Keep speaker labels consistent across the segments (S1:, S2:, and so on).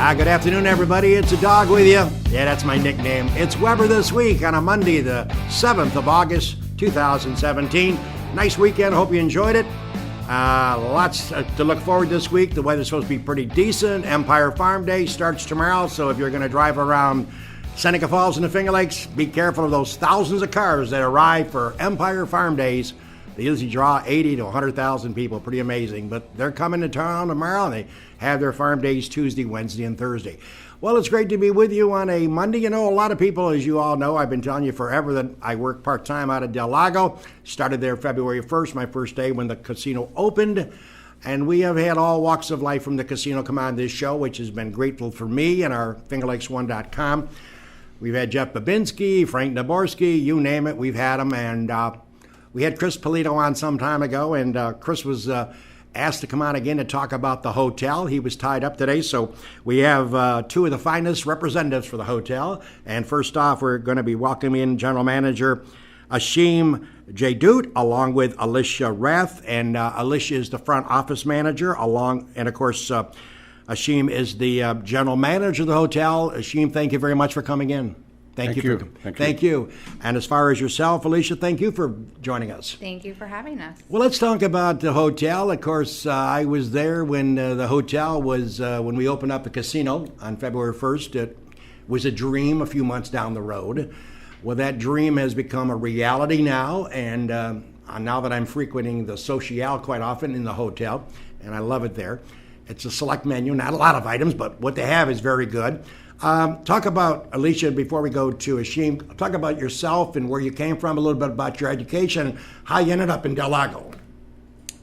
S1: Good afternoon, everybody. It's a dog with you. Yeah, that's my nickname. It's Weber this week on a Monday, the 7th of August, 2017. Nice weekend. Hope you enjoyed it. Lots to look forward this week. The weather's supposed to be pretty decent. Empire Farm Day starts tomorrow, so if you're going to drive around Seneca Falls and the Finger Lakes, be careful of those thousands of cars that arrive for Empire Farm Days. They usually draw 80 to 100,000 people. Pretty amazing. But they're coming to town tomorrow, and they have their farm days Tuesday, Wednesday, and Thursday. Well, it's great to be with you on a Monday. You know, a lot of people, as you all know, I've been telling you forever that I work part-time out of Del Lago. Started there February 1st, my first day when the casino opened. And we have had all walks of life from the casino come on this show, which has been grateful for me and our FingerLakes1.com. We've had Jeff Babinski, Frank Naborski, you name it, we've had them. And we had Chris Polito on some time ago, and Chris was asked to come on again to talk about the hotel. He was tied up today, so we have two of the finest representatives for the hotel. And first off, we're going to be welcoming in General Manager Hicham Jaddoud, along with Alicia Rath. And Alicia is the front office manager, and of course, Hicham is the general manager of the hotel. Hicham, thank you very much for coming in. Thank you. And as far as yourself, Alicia, thank you for joining us.
S2: Thank you for having us.
S1: Well, let's talk about the hotel. Of course, I was there when the hotel was, when we opened up the casino on February 1st. It was a dream a few months down the road. Well, that dream has become a reality now, and now that I'm frequenting the Social quite often in the hotel, and I love it there. It's a select menu, not a lot of items, but what they have is very good. Talk about, Alicia, before we go to Hicham, talk about yourself and where you came from, a little bit about your education, and how you ended up in Del Lago.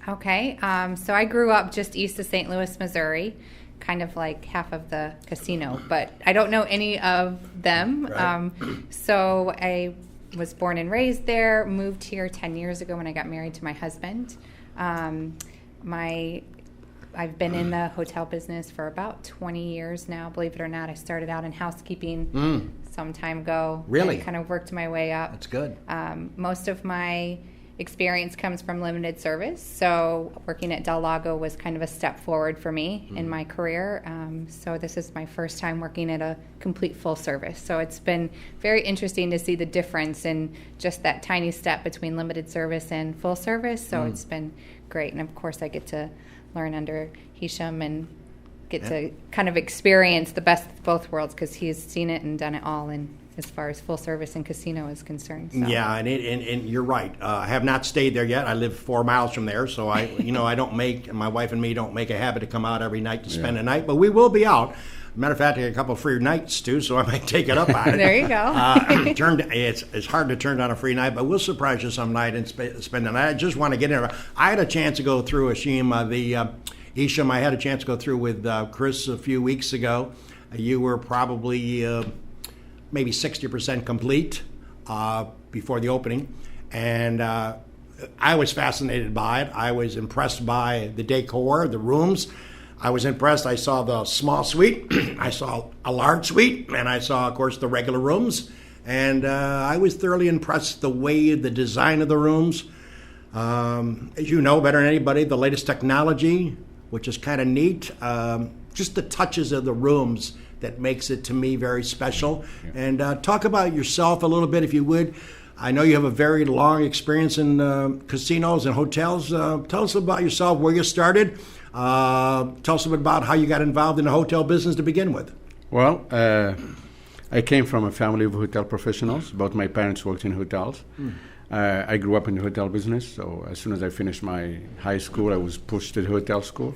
S2: Okay, so I grew up just east of St. Louis, Missouri, kind of like half of the casino, but I don't know any of them.
S1: Right.
S2: So I was born and raised there, moved here 10 years ago when I got married to my husband. I've been in the hotel business for about 20 years now, believe it or not. I started out in housekeeping some time ago.
S1: Really?
S2: I kind of worked my way up.
S1: That's good.
S2: Most of my experience comes from limited service, so working at Del Lago was kind of a step forward for me in my career. So this is my first time working at a complete full service. So it's been very interesting to see the difference in just that tiny step between limited service and full service. So it's been great. And of course, I get to learn under Hicham and get to kind of experience the best of both worlds because he's seen it and done it all in as far as full service and casino is concerned. So.
S1: Yeah, and you're right. I have not stayed there yet. I live 4 miles from there, so I my wife and me don't make a habit to come out every night to spend a night, but we will be out. Matter of fact, I got a couple of free nights too, so I might take it up on it.
S2: There you go.
S1: It's hard to turn down a free night, but we'll surprise you some night and spend the night. I just want to get in. I had a chance to go through Hicham. Hicham, I had a chance to go through with Chris a few weeks ago. You were probably maybe 60% complete before the opening, and I was fascinated by it. I was impressed by the decor, the rooms. I was impressed. I saw the small suite, I saw a large suite, and I saw, of course, the regular rooms. And I was thoroughly impressed the design of the rooms. As you know better than anybody, the latest technology, which is kind of neat. Just the touches of the rooms that makes it, to me, very special. Yeah. And talk about yourself a little bit, if you would. I know you have a very long experience in casinos and hotels. Tell us about yourself, where you started. Tell us a bit about how you got involved in the hotel business to begin with.
S3: Well, I came from a family of hotel professionals. Both my parents worked in hotels. I grew up in the hotel business, so as soon as I finished my high school, I was pushed to the hotel school.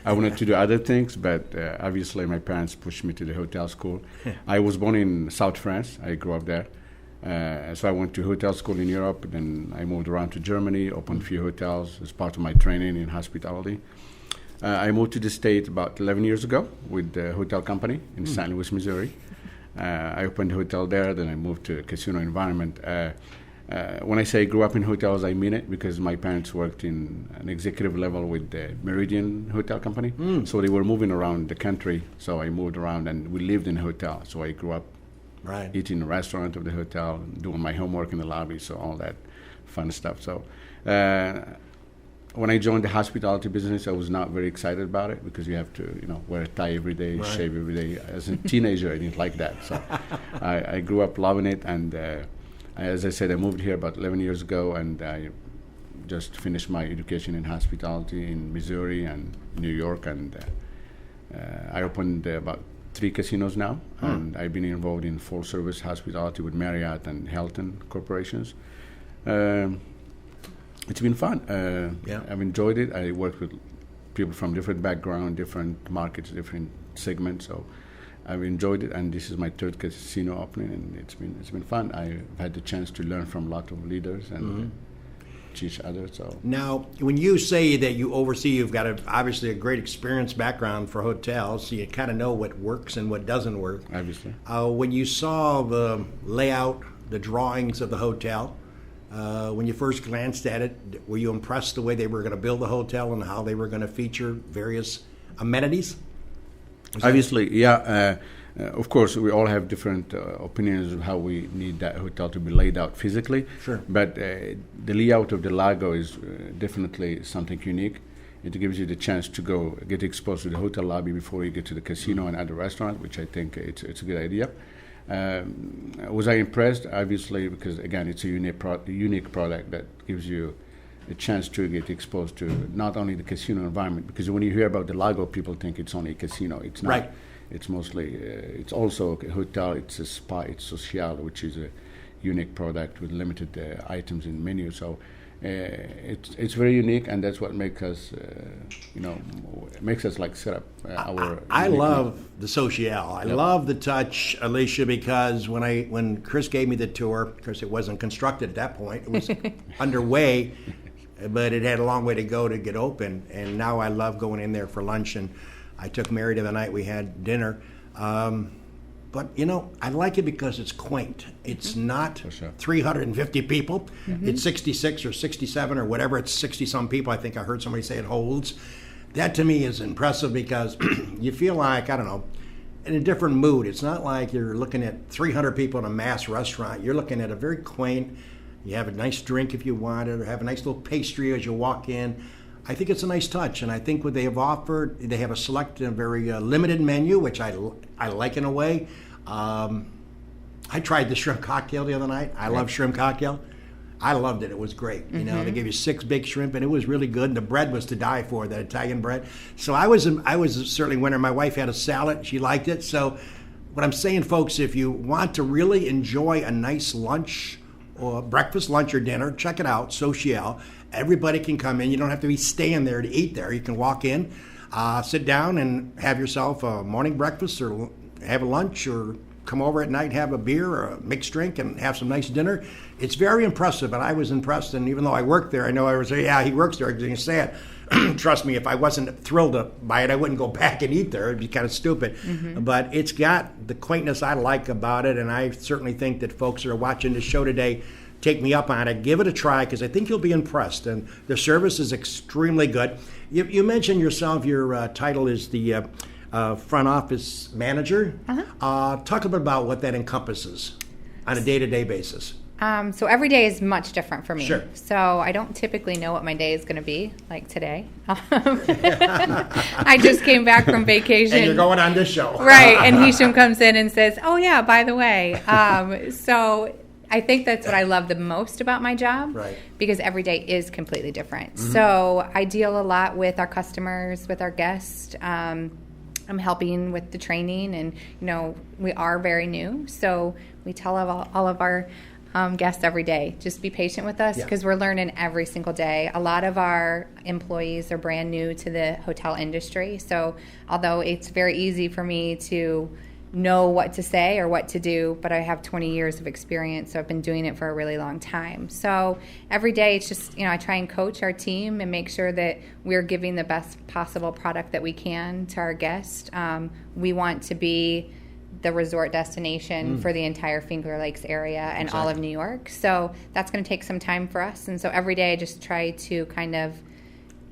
S3: I wanted to do other things, but obviously my parents pushed me to the hotel school. I was born in South France. I grew up there. So I went to hotel school in Europe, then I moved around to Germany, opened a few hotels as part of my training in hospitality. I moved to the state about 11 years ago with the hotel company in St. Louis, Missouri. I opened a hotel there, then I moved to a casino environment. When I say grew up in hotels, I mean it because my parents worked in an executive level with the Meridian Hotel Company. So they were moving around the country, so I moved around and we lived in a hotel. So I grew up eating in the restaurant of the hotel, doing my homework in the lobby, so all that fun stuff. So when I joined the hospitality business, I was not very excited about it because you have to, wear a tie every day,
S1: Right.
S3: shave every day. As a teenager, I didn't like that. So I grew up loving it. And as I said, I moved here about 11 years ago, and I just finished my education in hospitality in Missouri and New York. And I opened about 3 casinos now. And I've been involved in full-service hospitality with Marriott and Hilton corporations. It's been fun.
S1: Yeah.
S3: I've enjoyed it. I worked with people from different backgrounds, different markets, different segments. So I've enjoyed it, and this is my 3rd casino opening, and it's been fun. I've had the chance to learn from a lot of leaders and teach others. So
S1: Now, when you say that you oversee, you've got obviously a great experience background for hotels, so you kind of know what works and what doesn't work.
S3: obviously,
S1: When you saw the layout, the drawings of the hotel, when you first glanced at it, were you impressed the way they were going to build the hotel and how they were going to feature various amenities?
S3: obviously, yeah. Of course, we all have different opinions of how we need that hotel to be laid out physically.
S1: Sure.
S3: But the layout of the Lago is definitely something unique. It gives you the chance to go get exposed to the hotel lobby before you get to the casino and other restaurants, which I think it's a good idea. Was I impressed? Obviously, because again, it's a unique product that gives you a chance to get exposed to not only the casino environment. Because when you hear about the Lago, people think it's only a casino. It's not.
S1: Right.
S3: It's mostly. It's also a hotel. It's a spa. It's social, which is a unique product with limited items in menu. So. It's very unique, and that's what makes us, makes us like set up our.
S1: I
S3: uniqueness.
S1: love the social. I love the touch, Alicia, because when Chris gave me the tour, of course it wasn't constructed at that point. It was underway, but it had a long way to go to get open. And now I love going in there for lunch. And I took Mary to the night we had dinner. But, I like it because it's quaint. It's not
S3: For sure.
S1: 350 people. It's 66 or 67 or whatever. It's 60-some people. I think I heard somebody say it holds. That, to me, is impressive because you feel like, I don't know, in a different mood. It's not like you're looking at 300 people in a mass restaurant. You're looking at a very quaint, you have a nice drink if you want it, or have a nice little pastry as you walk in. I think it's a nice touch, and I think what they have offered, they have a select and very limited menu, which I like in a way. I tried the shrimp cocktail the other night. I love shrimp cocktail. I loved it. It was great. They gave you 6 big shrimp, and it was really good. And the bread was to die for, that Italian bread. So I was certainly a winner. My wife had a salad. She liked it. So what I'm saying, folks, if you want to really enjoy a nice lunch or breakfast, lunch, or dinner, check it out, Social. Everybody can come in. You don't have to be staying there to eat there. You can walk in, sit down, and have yourself a morning breakfast or have a lunch, or come over at night and have a beer or a mixed drink and have some nice dinner. It's very impressive, and I was impressed. And even though I worked there, I know I was say, yeah, he works there. I was going to say it. Trust me, if I wasn't thrilled by it, I wouldn't go back and eat there. It'd be kind of stupid. But it's got the quaintness I like about it, and I certainly think that folks who are watching this show today take me up on it. Give it a try, because I think you'll be impressed. And the service is extremely good. You mentioned yourself, your title is the front office manager. Talk a bit about what that encompasses on a day-to-day basis.
S2: So every day is much different for me.
S1: Sure.
S2: So I don't typically know what my day is going to be, like today. I just came back from vacation.
S1: And you're going on this show.
S2: Right. And Hicham comes in and says, oh, yeah, by the way. So I think that's what I love the most about my job.
S1: Right.
S2: Because every day is completely different. So I deal a lot with our customers, with our guests. I'm helping with the training, and we are very new, so we tell all of our guests every day, just be patient with us, because we're learning every single day. A lot of our employees are brand new to the hotel industry, so although it's very easy for me to know what to say or what to do, but I have 20 years of experience, so I've been doing it for a really long time. So every day it's just, I try and coach our team and make sure that we're giving the best possible product that we can to our guests. We want to be the resort destination for the entire Finger Lakes area and all of New York. So that's going to take some time for us. And so every day I just try to kind of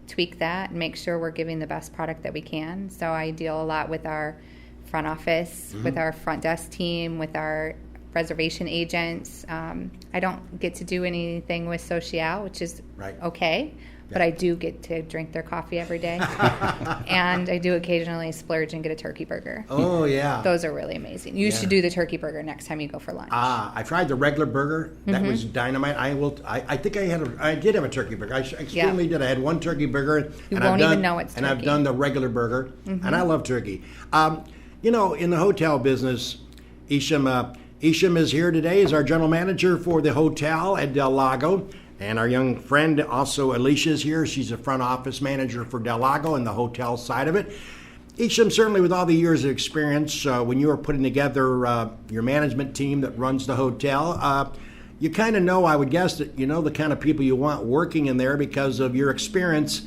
S2: tweak that and make sure we're giving the best product that we can. So I deal a lot with our front office, with our front desk team, with our reservation agents. I don't get to do anything with Social, which is okay, but I do get to drink their coffee every day. And I do occasionally splurge and get a turkey burger.
S1: Oh, yeah.
S2: Those are really amazing. You should do the turkey burger next time you go for lunch.
S1: I tried the regular burger. That was dynamite. I think I did have a turkey burger. I extremely did. I had one turkey burger.
S2: You won't even know it's turkey.
S1: And I've done the regular burger, and I love turkey. In the hotel business, Hicham is here today as our general manager for the hotel at Del Lago. And our young friend, also Alicia, is here. She's a front office manager for Del Lago and the hotel side of it. Hicham, certainly with all the years of experience, when you were putting together your management team that runs the hotel, you kind of know, I would guess, that you know the kind of people you want working in there because of your experience.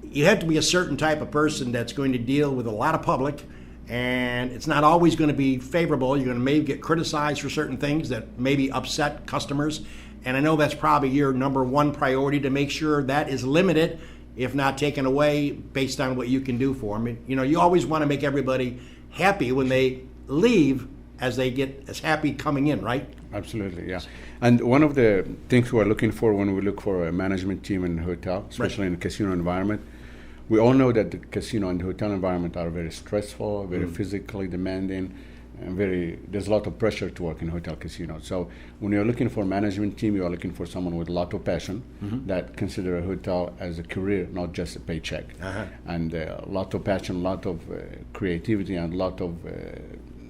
S1: You have to be a certain type of person that's going to deal with a lot of public, and it's not always going to be favorable. You're going to maybe get criticized for certain things that maybe upset customers. And I know that's probably your number one priority, to make sure that is limited, if not taken away, based on what you can do for them. You always want to make everybody happy when they leave as they get as happy coming in, right?
S3: Absolutely, yeah. And one of the things we're looking for when we look for a management team in a hotel, especially in a casino environment, we all know that the casino and the hotel environment are very stressful, very physically demanding, and there's a lot of pressure to work in hotel casinos. So when you're looking for a management team, you are looking for someone with a lot of passion that consider a hotel as a career, not just a paycheck. And a lot of passion, a lot of creativity, and a lot of,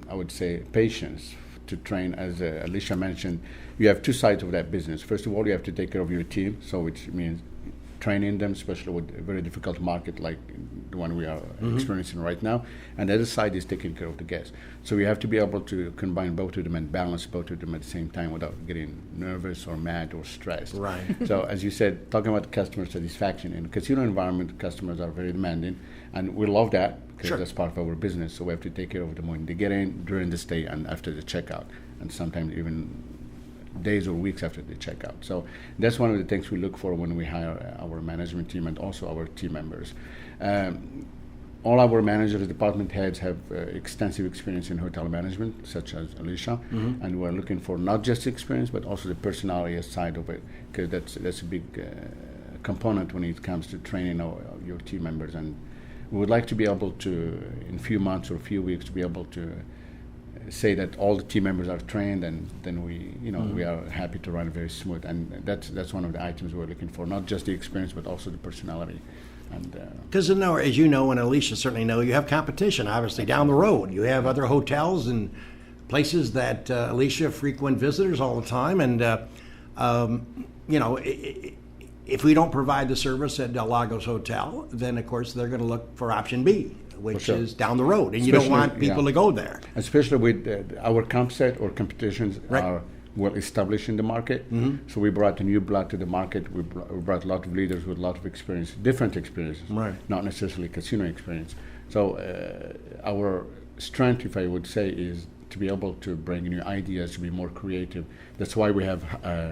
S3: I would say, patience to train. As Alicia mentioned, you have two sides of that business. First of all, you have to take care of your team, so which means training them, especially with a very difficult market like the one we are experiencing right now. And the other side is taking care of the guests. So we have to be able to combine both of them and balance both of them at the same time without getting nervous or mad or stressed.
S1: Right.
S3: So as you said, talking about customer satisfaction, in the casino environment, customers are very demanding, and we love that because that's part of our business. So we have to take care of them when they get in, during the stay, and after the checkout, and sometimes even days or weeks after they check out. So that's one of the things we look for when we hire our management team and also our team members. All our managers, department heads have extensive experience in hotel management, such as Alicia, and we're looking for not just experience, but also the personality side of it, because that's a big component when it comes to training your team members. And we would like to be able to, in a few months or a few weeks, to be able to say that all the team members are trained, and then we are happy to run very smooth. And that's one of the items we're looking for, not just the experience, but also the personality.
S1: Because as you know, and Alicia certainly know, you have competition, obviously, down the road. You have other hotels and places that Alicia frequent visitors all the time. And, if we don't provide the service at Del Lago's Hotel, then, of course, they're going to look for option B, which is down the road. And you don't want people to go there.
S3: Especially with our comp set or competitions are well established in the market. So we brought a new blood to the market. We brought a lot of leaders with a lot of experience, different experiences, not necessarily casino experience. So our strength, if I would say, is to be able to bring new ideas, to be more creative. That's why we have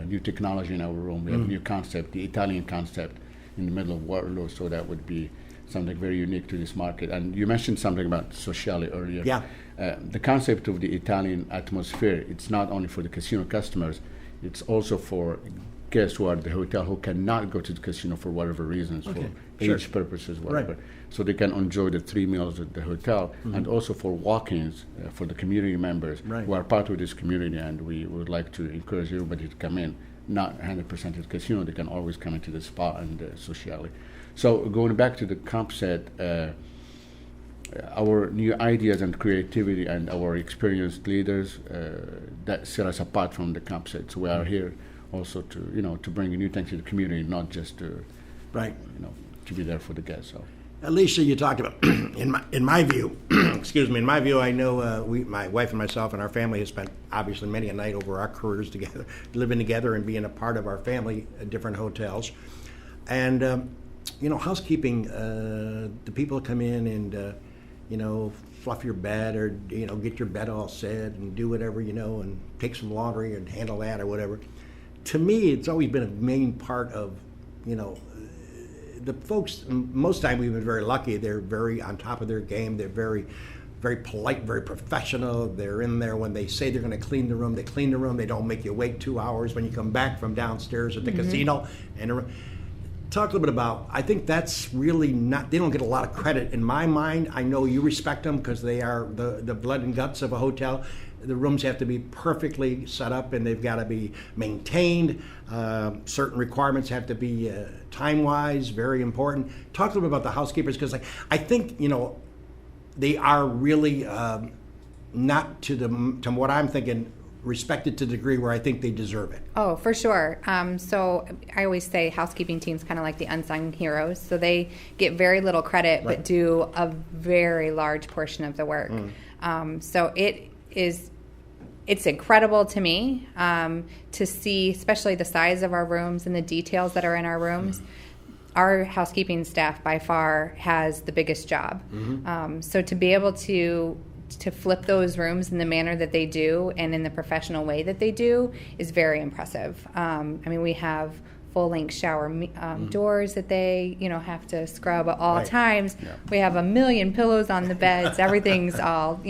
S3: new technology in our room. We have a new concept, the Italian concept, in the middle of Waterloo. So that would be something very unique to this market. And you mentioned something about sociale earlier.
S1: Yeah.
S3: The concept of the Italian atmosphere, it's not only for the casino customers, it's also for guests who are at the hotel who cannot go to the casino for whatever reasons, for age purposes, whatever.
S1: Right.
S3: So they can enjoy the 3 meals at the hotel, and also for walk-ins for the community members who are part of this community, and we would like to encourage everybody to come in, not 100% at the casino. They can always come into the spa and sociale. So going back to the comp set, our new ideas and creativity and our experienced leaders that set us apart from the comp set. So we are here also to bring new things to the community, not just to to be there for the guests. So
S1: Alicia, you talked about in my view, in my view, I know my wife and myself and our family has spent obviously many a night over our careers together, living together and being a part of our family at different hotels, and housekeeping. The people come in and fluff your bed or get your bed all set and do whatever and take some laundry and handle that or whatever. To me, it's always been a main part of the folks. Most time we've been very lucky. They're very on top of their game. They're very, very polite, very professional. They're in there when they say they're going to clean the room. They clean the room. They don't make you wait 2 hours when you come back from downstairs at the casino. And Talk a little bit about, I think that's really not, they don't get a lot of credit in my mind. I know you respect them because they are the blood and guts of a hotel. The rooms have to be perfectly set up and they've got to be maintained. Certain requirements have to be time-wise, very important. Talk a little bit about the housekeepers because I think, they are really not to what I'm thinking, respected to the degree where I think they deserve it.
S2: Oh, for sure. So I always say housekeeping team's kind of like the unsung heroes. So they get very little credit,
S1: Right.
S2: but do a very large portion of the work. So it's incredible to me to see, especially the size of our rooms and the details that are in our rooms. Our housekeeping staff by far has the biggest job. So to be able to flip those rooms in the manner that they do and in the professional way that they do is very impressive. We have full-length shower doors that they have to scrub at all
S1: Right.
S2: times.
S3: Yeah.
S2: We have 1,000,000 pillows on the beds. Everything's all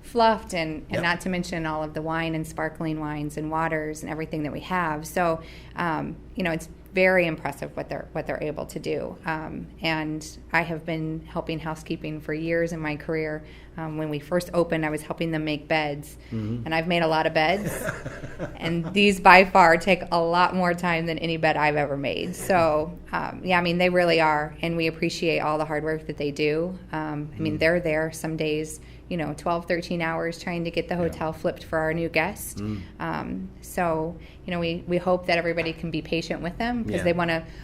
S2: fluffed, and
S1: Yep.
S2: not to mention all of the wine and sparkling wines and waters and everything that we have. So it's very impressive what they're able to do. And I have been helping housekeeping for years in my career. When we first opened, I was helping them make beds, and I've made a lot of beds. And these by far take a lot more time than any bed I've ever made. So they really are, and we appreciate all the hard work that they do. They're there some days, 12, 13 hours trying to get the hotel flipped for our new guest. We hope that everybody can be patient with them because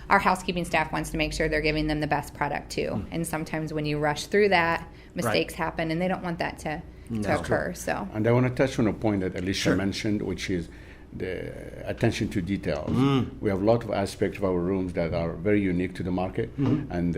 S2: our housekeeping staff wants to make sure they're giving them the best product too. And sometimes when you rush through that, mistakes happen, and they don't want that to occur. So.
S3: And I want to touch on a point that Alicia
S1: Sure.
S3: mentioned, which is the attention to details. We have a lot of aspects of our rooms that are very unique to the market. And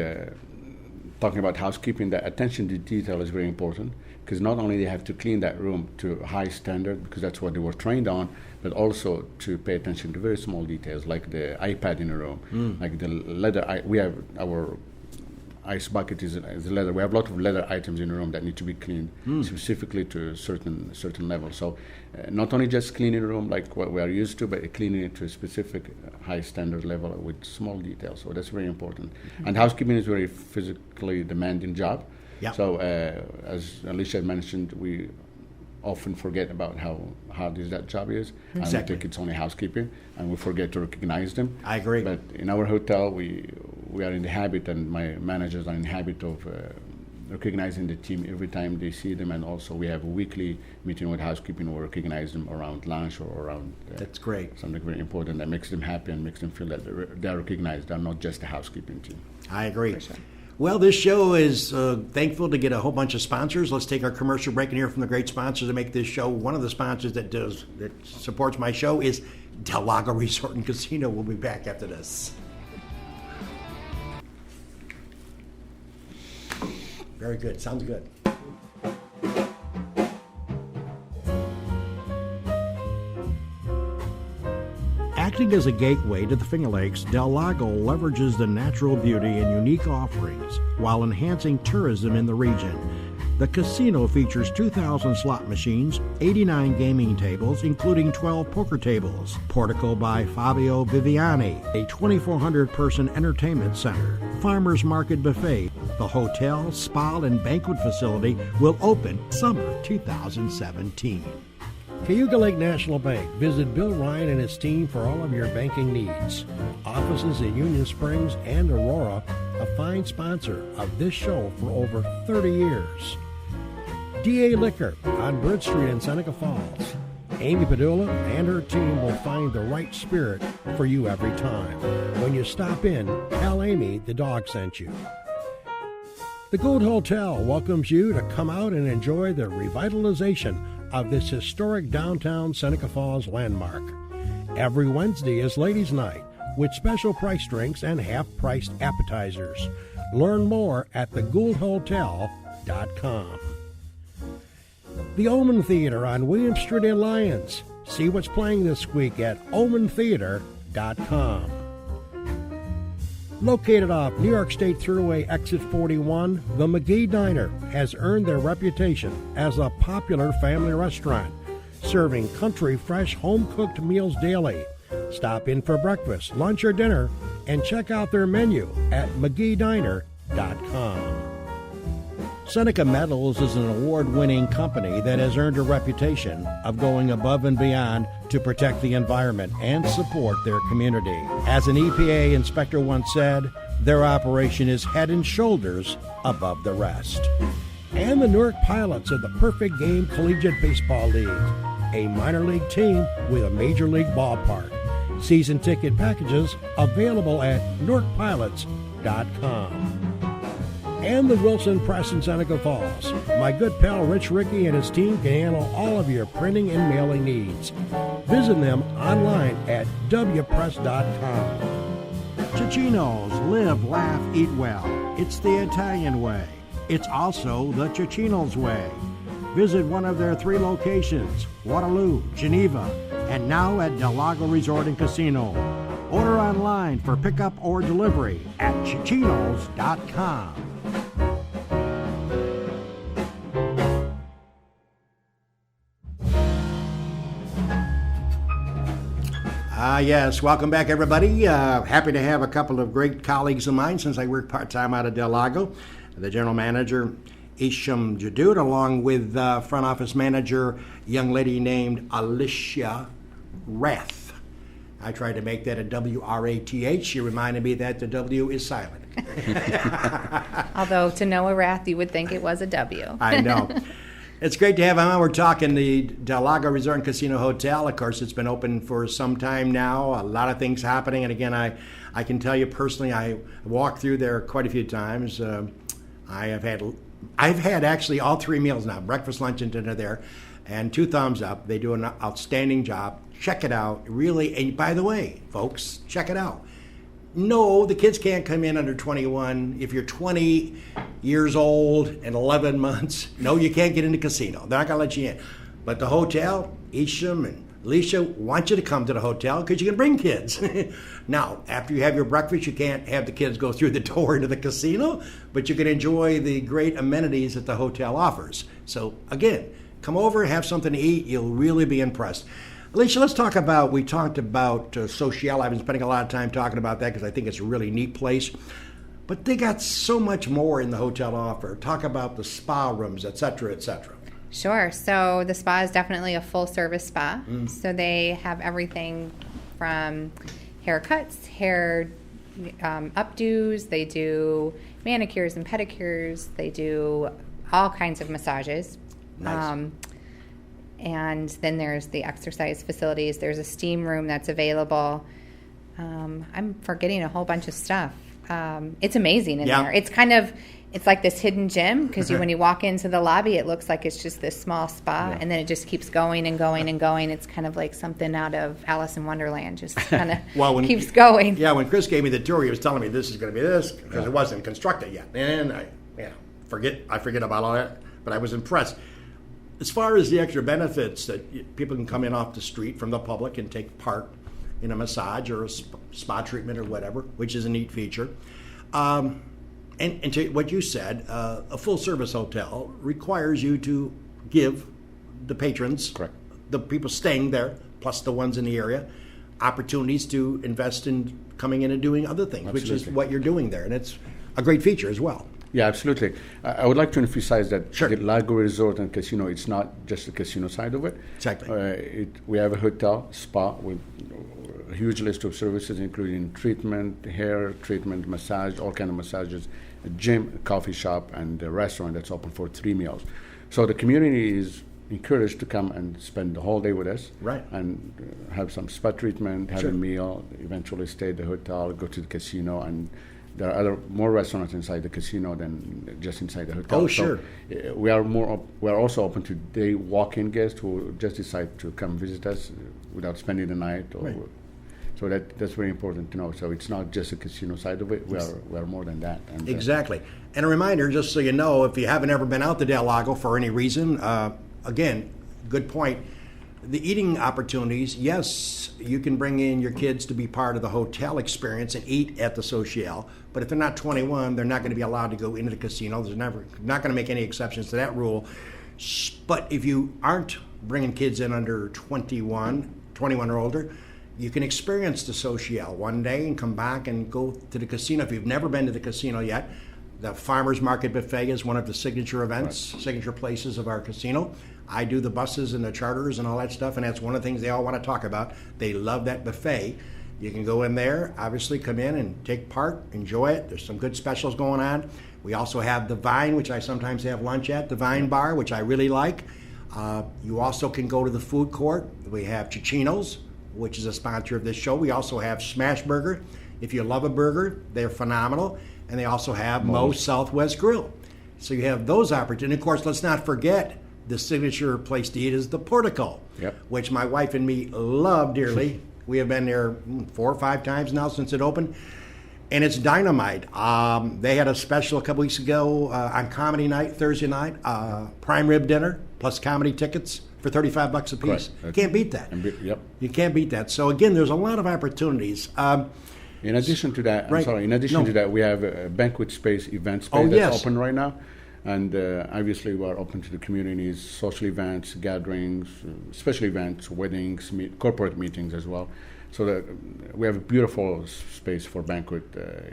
S3: talking about housekeeping, the attention to detail is very important because not only they have to clean that room to a high standard because that's what they were trained on, but also to pay attention to very small details like the iPad in a room, like the leather. We have our ice bucket is leather. We have a lot of leather items in the room that need to be cleaned specifically to a certain level. So not only just cleaning the room like what we are used to, but cleaning it to a specific high standard level with small details. So that's very important. And housekeeping is a very physically demanding job.
S1: Yeah.
S3: So as Alicia mentioned, we often forget about how hard that job is. And we think it's only housekeeping, and we forget to recognize them.
S1: I agree.
S3: But in our hotel, we are in the habit, and my managers are in the habit of recognizing the team every time they see them, and also we have a weekly meeting with housekeeping where we recognize them around lunch or around
S1: That's great.
S3: something very important that makes them happy and makes them feel that they're recognized. They're not just a housekeeping team.
S1: I agree.
S2: For sure.
S1: Well, this show is thankful to get a whole bunch of sponsors. Let's take our commercial break and hear from the great sponsors that make this show. One of the sponsors that supports my show is Lago Resort and Casino. We'll be back after this. Very good. Sounds good. Acting as a gateway to the Finger Lakes, Del Lago leverages the natural beauty and unique offerings while enhancing tourism in the region. The casino features 2,000 slot machines, 89 gaming tables, including 12 poker tables, portico by Fabio Viviani, a 2,400-person entertainment center, farmers market buffet. The hotel, spa, and banquet facility will open summer 2017. Cayuga Lake National Bank. Visit Bill Ryan and his team for all of your banking needs. Offices in Union Springs and Aurora, a fine sponsor of this show for over 30 years. DA Liquor on Bridge Street in Seneca Falls. Amy Padula and her team will find the right spirit for you every time. When you stop in, tell Amy the dog sent you. The Gold Hotel welcomes you to come out and enjoy the revitalization of this historic downtown Seneca Falls landmark. Every Wednesday is Ladies' Night with special price drinks and half-priced appetizers. Learn more at thegouldhotel.com. The Omen Theater on William Street in Lyons. See what's playing this week at omentheater.com. Located off New York State Thruway Exit 41, the McGee Diner has earned their reputation as a popular family restaurant, serving country fresh home-cooked meals daily. Stop in for breakfast, lunch, or dinner and check out their menu at McGeeDiner.com. Seneca Metals is an award-winning company that has earned a reputation of going above and beyond to protect the environment and support their community. As an EPA inspector once said, their operation is head and shoulders above the rest. And the Newark Pilots are the perfect game collegiate baseball league, a minor league team with a major league ballpark. Season ticket packages available at NewarkPilots.com. And the Wilson Press in Seneca Falls. My good pal Rich Rickey and his team can handle all of your printing and mailing needs. Visit them online at wpress.com. Cicino's Live, Laugh, Eat Well. It's the Italian way. It's also the Cicino's way. Visit one of their 3 locations, Waterloo, Geneva, and now at Del Lago Resort and Casino. Order online for pickup or delivery at Cicinos.com. Yes, welcome back, everybody. Happy to have a couple of great colleagues of mine since I work part-time out of Del Lago. The general manager, Hicham Jaddoud, along with front office manager, a young lady named Alicia Rath. I tried to make that a W-R-A-T-H. She reminded me that the W is silent.
S2: Although to know a Rath, you would think it was a W.
S1: I know. It's great to have him on. We're talking the Del Lago Resort and Casino Hotel. Of course, it's been open for some time now. A lot of things happening. And again, I can tell you personally, I walked through there quite a few times. I've had actually all 3 meals now, breakfast, lunch, and dinner there. And 2 thumbs up. They do an outstanding job. Check it out. Really, and by the way, folks, check it out. No, the kids can't come in under 21. If you're 20 years old and 11 months, no, you can't get in the casino. They're not going to let you in. But the hotel, Hicham and Alicia want you to come to the hotel because you can bring kids. Now, after you have your breakfast, you can't have the kids go through the door into the casino, but you can enjoy the great amenities that the hotel offers. So, again, come over, have something to eat. You'll really be impressed. Alicia, let's talk about, we talked about Social. I've been spending a lot of time talking about that because I think it's a really neat place. But they got so much more in the hotel offer. Talk about the spa rooms, et cetera, et cetera.
S2: Sure. So the spa is definitely a full-service spa. So they have everything from haircuts, hair updos. They do manicures and pedicures. They do all kinds of massages.
S1: Nice.
S2: And then there's the exercise facilities. There's a steam room that's available. I'm forgetting a whole bunch of stuff. It's amazing in there. It's like this hidden gym because when you walk into the lobby, it looks like it's just this small spa, and then it just keeps going and going and going. It's kind of like something out of Alice in Wonderland, just kind of keeps going.
S1: Yeah, when Chris gave me the tour, he was telling me this is going to be this because it wasn't constructed yet. And I forget about all that, but I was impressed. As far as the extra benefits that people can come in off the street from the public and take part in a massage or a spa treatment or whatever, which is a neat feature. And to what you said, a full-service hotel requires you to give the patrons,
S3: correct,
S1: the people staying there, plus the ones in the area, opportunities to invest in coming in and doing other things,
S3: Absolutely.
S1: which is what you're doing there. And it's a great feature as well.
S3: Yeah, absolutely. I would like to emphasize that
S1: Sure.
S3: the Lago Resort and Casino, it's not just the casino side of it.
S1: Exactly.
S3: We have a hotel, spa, with a huge list of services, including treatment, hair treatment, massage, all kind of massages, a gym, a coffee shop, and a restaurant that's open for 3 meals. So the community is encouraged to come and spend the whole day with us.
S1: Right.
S3: And have some spa treatment, have
S1: Sure.
S3: a meal, eventually stay at the hotel, go to the casino, and there are more restaurants inside the casino than just inside the hotel.
S1: Oh, sure.
S3: So, we are also open to day walk-in guests who just decide to come visit us without spending the night.
S1: Right.
S3: So that's very important to know. So it's not just the casino side of it. We are more than that. And,
S1: Exactly. And a reminder, just so you know, if you haven't ever been out to Del Lago for any reason, again, good point. The eating opportunities, yes, you can bring in your kids to be part of the hotel experience and eat at the Social, but if they're not 21, they're not going to be allowed to go into the casino. There's not going to make any exceptions to that rule. But if you aren't bringing kids in under 21 or older, you can experience the social one day and come back and go to the casino. If you've never been to the casino yet, the Farmers Market Buffet is one of the signature events, signature places of our casino. I do the buses and the charters and all that stuff, and that's one of the things they all want to talk about. They love that buffet. You can go in there, obviously come in and take part, enjoy it. There's some good specials going on. We also have the Vine, which I sometimes have lunch at, the Vine Bar, which I really like. You also can go to the food court. We have Chichinos, which is a sponsor of this show. We also have Smash Burger. If you love a burger, they're phenomenal. And they also have Moe's Southwest Grill. So you have those opportunities. Of course, let's not forget the signature place to eat is the Portico, which my wife and me love dearly. We have been there 4 or 5 times now since it opened. And it's dynamite. They had a special a couple weeks ago on comedy night, Thursday night, prime rib dinner plus comedy tickets for $35 a piece. You can't beat that. You can't beat that. So again, there's a lot of opportunities.
S3: In addition to that, to that, we have a banquet space, event space that's open right now. And obviously, we are open to the communities, social events, gatherings, special events, weddings, corporate meetings as well. So that we have a beautiful space for banquet.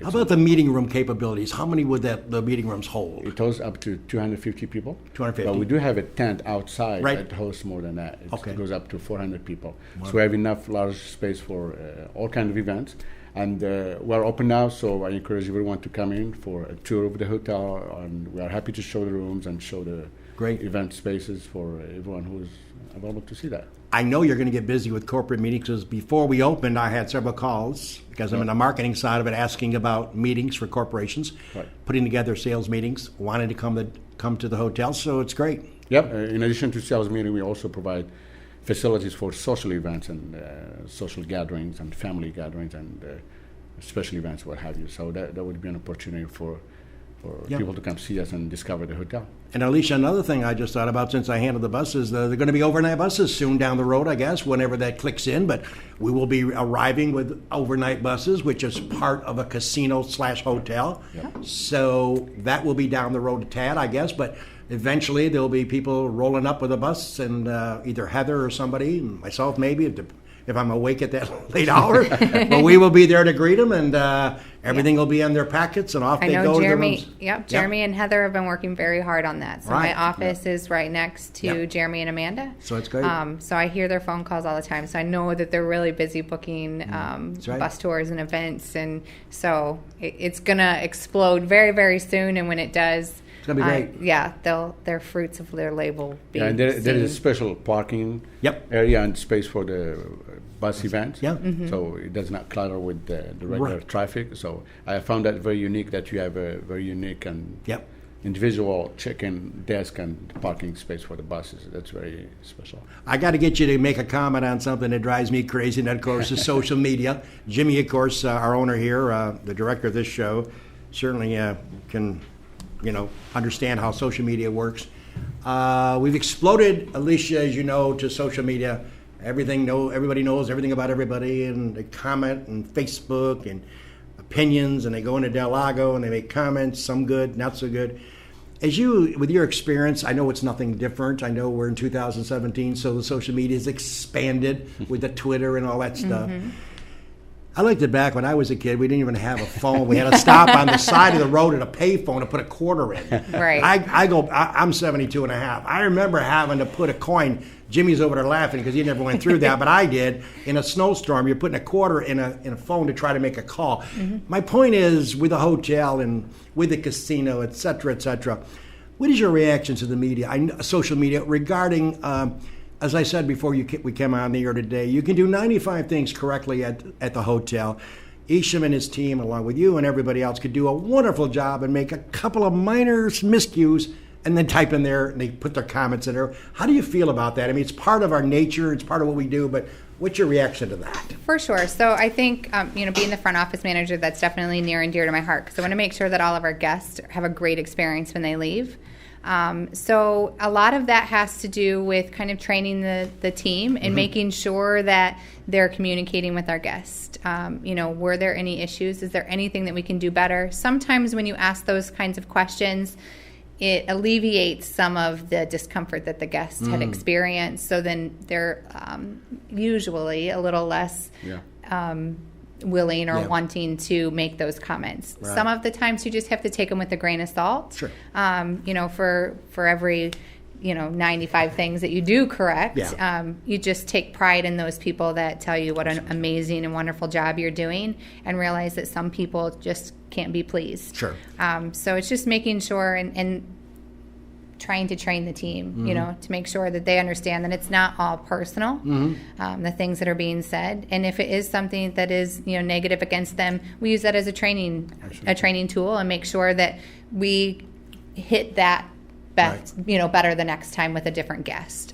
S1: How about the meeting room capabilities? How many would the meeting rooms hold?
S3: It holds up to 250 people.
S1: 250.
S3: But we do have a tent outside that hosts more than that. It goes up to 400 people. Wow. So we have enough large space for all kinds of events. And we're open now, so I encourage everyone to come in for a tour of the hotel. And we are happy to show the rooms and show the event spaces for everyone who's available to see that.
S1: I know you're going to get busy with corporate meetings because before we opened, I had several calls because I'm in the marketing side of it, asking about meetings for corporations, putting together sales meetings, wanting to come to the hotel. So it's great.
S3: Yep. In addition to sales meeting, we also provide facilities for social events and social gatherings and family gatherings and special events, what have you. So that would be an opportunity for people to come see us and discover the hotel.
S1: And Alicia, another thing I just thought about since I handled the buses, they're going to be overnight buses soon down the road, I guess, whenever that clicks in. But we will be arriving with overnight buses, which is part of a casino/hotel. So that will be down the road a tad, I guess. But eventually there'll be people rolling up with a bus, and either Heather or somebody, myself maybe, if I'm awake at that late hour. But we will be there to greet them, and everything will be on their packets, and off they go
S2: Jeremy,
S1: to the rooms.
S2: Jeremy and Heather have been working very hard on that. So my office is right next to Jeremy and Amanda.
S1: So it's great.
S2: So I hear their phone calls all the time. So I know that they're really busy booking bus tours and events. And so it's going to explode very, very soon. And when it does,
S1: it's going to be great.
S2: They're fruits of their label.
S3: And there is a special parking area and space for the bus events. So it does not clutter with the regular traffic. So I found that very unique, that you have a very unique and individual check-in desk and parking space for the buses. That's very special. I
S1: got to get you to make a comment on something that drives me crazy, and that, of course, is social media. Jimmy, of course, our owner here, the director of this show, certainly can understand how social media works. We've exploded, Alicia, as you know, to social media. Everybody knows everything about everybody, and they comment on Facebook and opinions, and they go into Del Lago and they make comments, some good, not so good. As you, with your experience, I know it's nothing different. I know we're in 2017, so the social media has expanded with the Twitter and all that stuff. I liked it back when I was a kid. We didn't even have a phone. We had to stop on the side of the road at a payphone to put a quarter in. I'm 72 and a half. I remember having to put a coin. Jimmy's over there laughing because he never went through that, but I did. In a snowstorm, you're putting a quarter in a phone to try to make a call. My point is, with the hotel and with the casino, et cetera, what is your reaction to the media, social media, regarding... as I said before we came on the air today, you can do 95 things correctly at the hotel. Hicham and his team, along with you and everybody else, could do a wonderful job and make a couple of minor miscues and then type in there and they put their comments in there. How do you feel about that? I mean, it's part of our nature. It's part of what we do. But what's your reaction to that? For sure.
S2: So I think, being the front office manager, that's definitely near and dear to my heart because I want to make sure that all of our guests have a great experience when they leave. So a lot of that has to do with kind of training the team and making sure that they're communicating with our guests. Were there any issues? Is there anything that we can do better? Sometimes when you ask those kinds of questions, it alleviates some of the discomfort that the guests had experienced. So then they're usually a little less willing or wanting to make those comments.
S1: Right.
S2: Some of the times you just have to take them with a grain of salt.
S1: Sure.
S2: For every 95 things that you do correct, you just take pride in those people that tell you what an amazing and wonderful job you're doing, and realize that some people just can't be pleased.
S1: Sure.
S2: So it's just making sure and trying to train the team, to make sure that they understand that it's not all personal, the things that are being said. And if it is something that is, negative against them, we use that as a training tool, and make sure that we hit that better the next time with a different guest.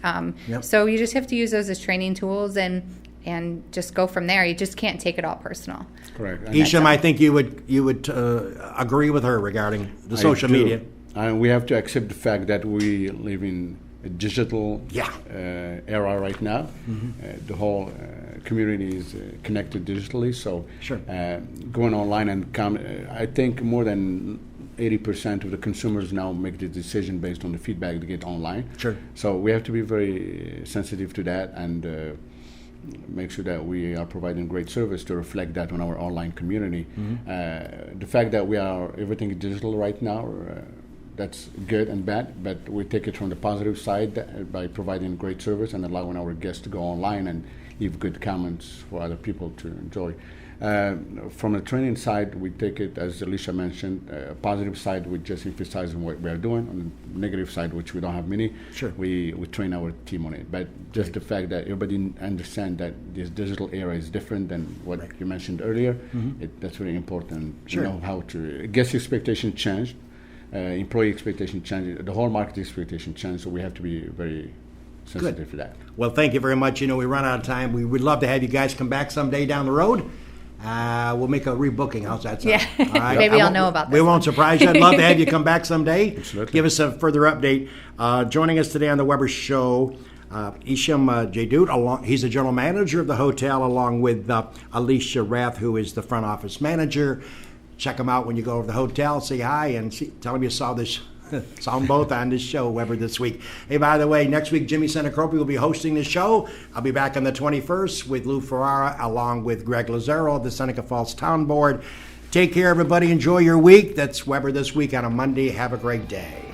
S2: So you just have to use those as training tools and just go from there. You just can't take it all personal.
S3: Correct.
S1: Hicham, I think you would agree with her regarding the social media.
S3: And we have to accept the fact that we live in a digital era right now. The whole community is connected digitally. So going online and I think more than 80% of the consumers now make the decision based on the feedback they get online.
S1: Sure.
S3: So we have to be very sensitive to that and make sure that we are providing great service to reflect that on our online community. The fact that everything is digital right now, that's good and bad, but we take it from the positive side by providing great service and allowing our guests to go online and leave good comments for other people to enjoy. From the training side, we take it, as Alicia mentioned, positive side, we just emphasizing what we are doing. On the negative side, which we don't have many, we train our team on it. But just the fact that everybody understand that this digital era is different than what you mentioned earlier, that's really important. You know how to, guest expectation changed, employee expectation changed, the whole market expectation changed, so we have to be very sensitive to that.
S1: Well, thank you very much. We run out of time. We would love to have you guys come back someday down the road. We'll make a rebooking. How's that sound?
S2: Yeah.
S1: All right.
S2: Maybe I'll know about this.
S1: We won't surprise you. I'd love to have you come back someday.
S3: Absolutely.
S1: Give us a further update. Joining us today on the Weber Show, Hicham Jaddoud. He's the general manager of the hotel, along with Alicia Rath, who is the front office manager. Check them out when you go over to the hotel. Say hi and tell them you saw them both on this show, Weber, this week. Hey, by the way, next week, Jimmy Senacropi will be hosting the show. I'll be back on the 21st with Lou Ferrara, along with Greg Lazaro of the Seneca Falls Town Board. Take care, everybody. Enjoy your week. That's Weber This Week on a Monday. Have a great day.